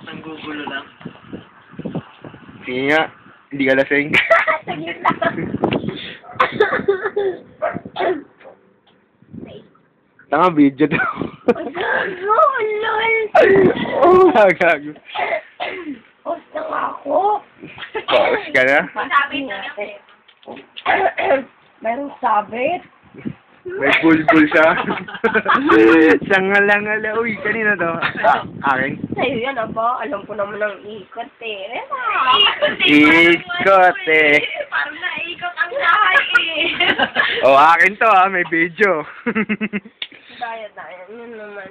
Nanggugulo lang. Sige nga, hindi ka lasing. Saglit lang. Tanga video to. Gago, lol. Oh, gago. Post na nga ako. Pause ka na? Sabit na yan. Merong sabit. May bulbul siya. Sangalang-ala. Uy, kanina to. Akin. Sa'yo yan, aba. Alam ko naman ang ikot eh. Ikot eh. Parang naikot ang lahat eh. Oh, akin to may video. Daya. Yun naman.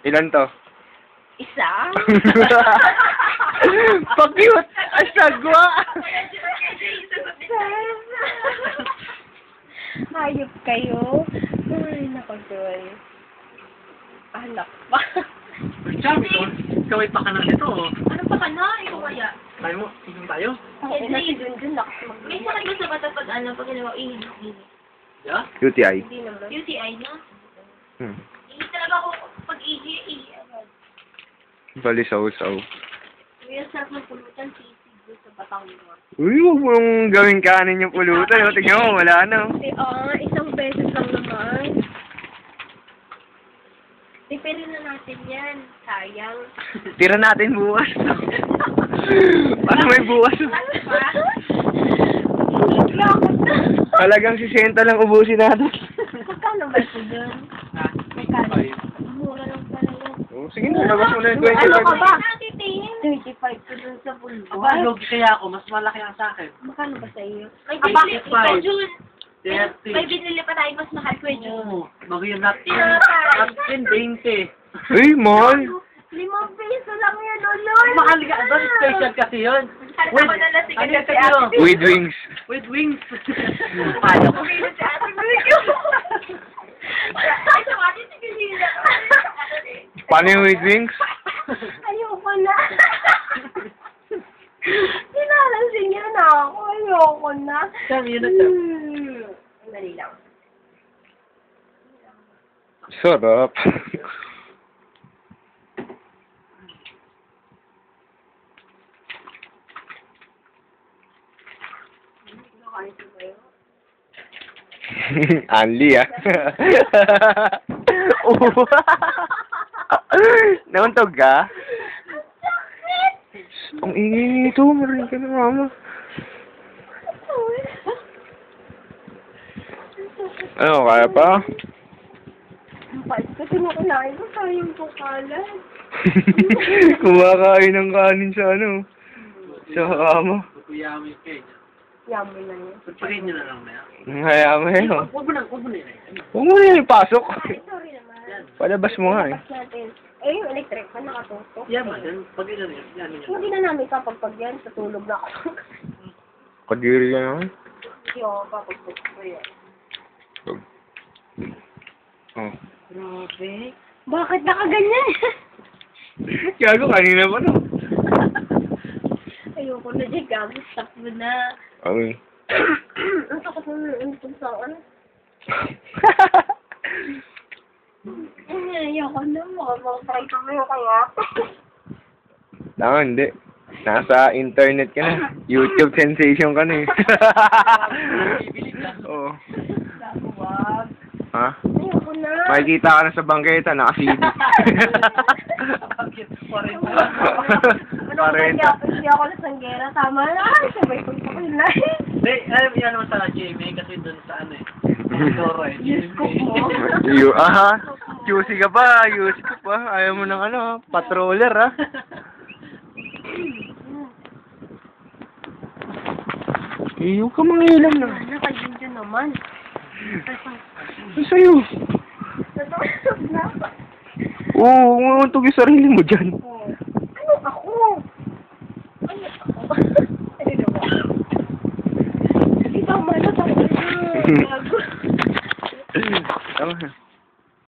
Ilan to? Isa? Pa-cute! Asagwa! Hayop kayo. Ay, nakagol. Anak pa. Sabi ko, kaway pa ka na nito. Ano pa ka na? Ikaw kaya? Tayo mo, tingin tayo. Ay, nasi dun lakas May mag- sakit gusto ka pag ano, pag ginawa, ihilok. Yeah? UTI. Hindi naman. UTI na? Hmm. Hindi talaga ako pag agad. Balisaw-saw. May sarap ng pulutan, sisig doon sa Batangas. Uy, huwag mong gawing kanin yung pulutan. O, tingnan mo, wala na. Isang beses lang naman. Tipirin na natin yan. Sayang. Tira natin bukas. Parang may bukas. Ano pa? Lakot na. Talagang 60 lang ubusin natin. Magkano ba ito dun? Magkano? Mura lang pala yun. Oh, sige na, labas mo na yung 25. Ano ka ba? Titingin. 25 ko dun sa pulbo. Aba, logi kaya ako. Mas malaki ang sa akin. Magkano ba sa iyo? May Aba, binili, five. June. Kaya, May binili pa tayo mas mahal ko June. Oo. Bagay yung napkin 20. Uy, mahal. 5 piso lang yan, lol. Mahal ka. Doon, special kasi yun. Halata ko na lasing ano ka yung si tatlo? ate. With wings. With wings. Paano? Kumilo si ate. Kumilo. Ay, sa ate, sigilila. Paano yung with wings? Ayoko na. Sinalasing niya na ako. Ayoko na. Sam, yun na Sam. Dali lang. Sarap. Anli Oh. Nauntog ka? Ang ingay nito. Marinig ka na, mama. Ano, kaya pa? Ang pait ko, tinukulain ko. Sayang ko kalat. Kumakain ng kanin sa ano. Sa kama. Kuyamin kayo. Yamo na yun. Pagpagin nyo na lang na yan. Kaya mo yun. Huwag mo na yun. Huwag mo na yung pasok. Ay, sorry naman. Palabas mo nga eh. Tapos natin. Eh, yung electric fan nakatutok. Yan man, pag ina na yan. Hindi na namin kapagpag yan. Tutulog na ako. Kadiri ka naman. Hindi ako kapagpag ko yan. Oh. Grabe. Bakit nakaganyan? Gago, kanina pa no. Ayoko na dyan, gago. Stop mo na. Okay. Ang takot mo na yung saan. Ayoko na. Makapag-try ko mo kaya. Tama, hindi. Nasa internet ka na. YouTube sensation ka na eh. Oo. Gago, wag. Ha? Ayoko na. Makikita ka na sa bangketa, naka-CD. Ano kung hindi ako nasanggera? Tama na. Sabay ko sa live. Hindi, alam mo yan naman sa GMA kasi doon sa ano eh. Doro eh. Scoop mo. QC ka pa, QC ka pa. Ayaw mo ng ano, patroller ha. Iyo ka mangilam na. Naka-video naman. Ano sa'yo? Natulog na. Oo, umuuntog yung sarili mo dyan. Ano ako? Ano ako? Ano naman? Ikaw man,